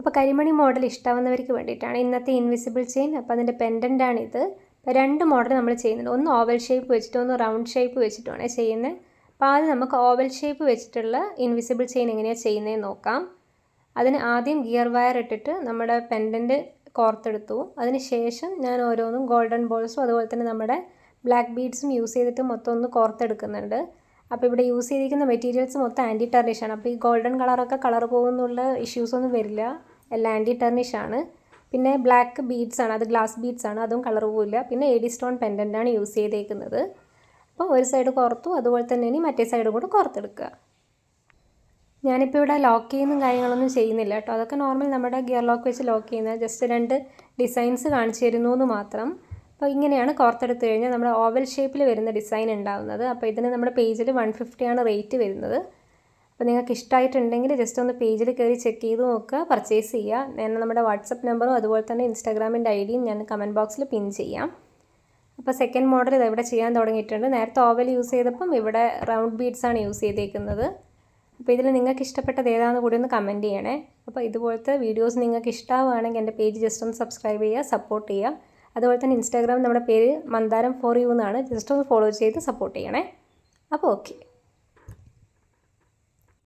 അപ്പോൾ കരിമണി മോഡൽ ഇഷ്ടമാവുന്നവർക്ക് വേണ്ടിയിട്ടാണ് ഇന്നത്തെ ഇൻവിസിബിൾ ചെയിൻ. അപ്പോൾ അതിൻ്റെ പെൻഡൻ്റാണിത്. അപ്പോൾ 2 മോഡൽ നമ്മൾ ചെയ്യുന്നുണ്ട്. ഒന്ന് ഓവൽ ഷേപ്പ് വെച്ചിട്ട് ഒന്ന് റൗണ്ട് ഷേപ്പ് വെച്ചിട്ടുമാണ് ചെയ്യുന്നത്. അപ്പോൾ ആദ്യം നമുക്ക് ഓവൽ ഷേപ്പ് വെച്ചിട്ടുള്ള ഇൻവിസിബിൾ ചെയിൻ എങ്ങനെയാണ് ചെയ്യുന്നതെന്ന് നോക്കാം. അതിന് ആദ്യം ഗിയർ വയർ ഇട്ടിട്ട് നമ്മുടെ പെൻഡൻറ്റ് കോർത്തെടുത്തു. അതിന് ശേഷം ഞാൻ ഓരോന്നും ഗോൾഡൻ ബോൾസും അതുപോലെ തന്നെ നമ്മുടെ ബ്ലാക്ക് ബീഡ്സും യൂസ് ചെയ്തിട്ട് മൊത്തം ഒന്ന് കോർത്തെടുക്കുന്നുണ്ട്. അപ്പോൾ ഇവിടെ യൂസ് ചെയ്തിരിക്കുന്ന മെറ്റീരിയൽസ് മൊത്തം ആൻറ്റി ടെർണിഷാണ്. അപ്പോൾ ഈ ഗോൾഡൻ കളറൊക്കെ കളർ പോകുന്നുള്ള ഇഷ്യൂസൊന്നും വരില്ല, എല്ലാം ആൻറ്റി ടെർണിഷാണ്. പിന്നെ ബ്ലാക്ക് ബീഡ്സാണ്, അത് ഗ്ലാസ് ബീഡ്സാണ്, അതും കളർ പോവില്ല. പിന്നെ എഡി സ്റ്റോൺ പെൻഡൻ്റാണ് യൂസ് ചെയ്തേക്കുന്നത്. അപ്പോൾ ഒരു സൈഡ് കോർത്തു, അതുപോലെ തന്നെ ഇനി മറ്റേ സൈഡ് കൂടെ കോർത്തെടുക്കുക. ഞാനിപ്പോൾ ഇവിടെ ലോക്ക് ചെയ്യുന്ന കാര്യങ്ങളൊന്നും ചെയ്യുന്നില്ല കേട്ടോ. അതൊക്കെ നോർമൽ നമ്മുടെ ഗിയർ ലോക്ക് വെച്ച് ലോക്ക് ചെയ്യുന്നത്. ജസ്റ്റ് 2 ഡിസൈൻസ് കാണിച്ചു തരുന്നു എന്ന് മാത്രം. അപ്പോൾ ഇങ്ങനെയാണ് കോർത്തെടുത്ത് കഴിഞ്ഞാൽ നമ്മുടെ ഓവൽ ഷേപ്പിൽ വരുന്ന ഡിസൈൻ ഉണ്ടാവുന്നത്. അപ്പോൾ ഇതിന് നമ്മുടെ പേജിൽ 150 ആണ് റേറ്റ് വരുന്നത്. അപ്പോൾ നിങ്ങൾക്ക് ഇഷ്ടമായിട്ടുണ്ടെങ്കിൽ ജസ്റ്റ് ഒന്ന് പേജിൽ കയറി ചെക്ക് ചെയ്ത് നോക്കുക, പർച്ചേസ് ചെയ്യുക. ഞാൻ നമ്മുടെ വാട്സപ്പ് നമ്പറും അതുപോലെ തന്നെ ഇൻസ്റ്റാഗ്രാമിൻ്റെ ഐഡിയും ഞാൻ കമൻറ്റ് ബോക്സിൽ പിൻ ചെയ്യാം. അപ്പോൾ സെക്കൻഡ് മോഡൽ ഇത് ഇവിടെ ചെയ്യാൻ തുടങ്ങിയിട്ടുണ്ട്. നേരത്തെ ഓവൽ യൂസ് ചെയ്തപ്പം ഇവിടെ റൗണ്ട് ബീഡ്സാണ് യൂസ് ചെയ്തേക്കുന്നത്. അപ്പോൾ ഇതിൽ നിങ്ങൾക്ക് ഇഷ്ടപ്പെട്ടത് ഏതാണെന്ന് കൂടി ഒന്ന് കമൻറ്റ് ചെയ്യണേ. അപ്പോൾ ഇതുപോലത്തെ വീഡിയോസ് നിങ്ങൾക്ക് ഇഷ്ടമാവുകയാണെങ്കിൽ എൻ്റെ പേജ് ജസ്റ്റ് ഒന്ന് സബ്സ്ക്രൈബ് ചെയ്യുക, സപ്പോർട്ട് ചെയ്യുക. അതുപോലെ തന്നെ ഇൻസ്റ്റാഗ്രാം നമ്മുടെ പേര് മന്ദാരം ഫോർ യു എന്നാണ്. ജസ്റ്റ് ഒന്ന് ഫോളോ ചെയ്ത് സപ്പോർട്ട് ചെയ്യണേ. അപ്പോൾ ഓക്കെ.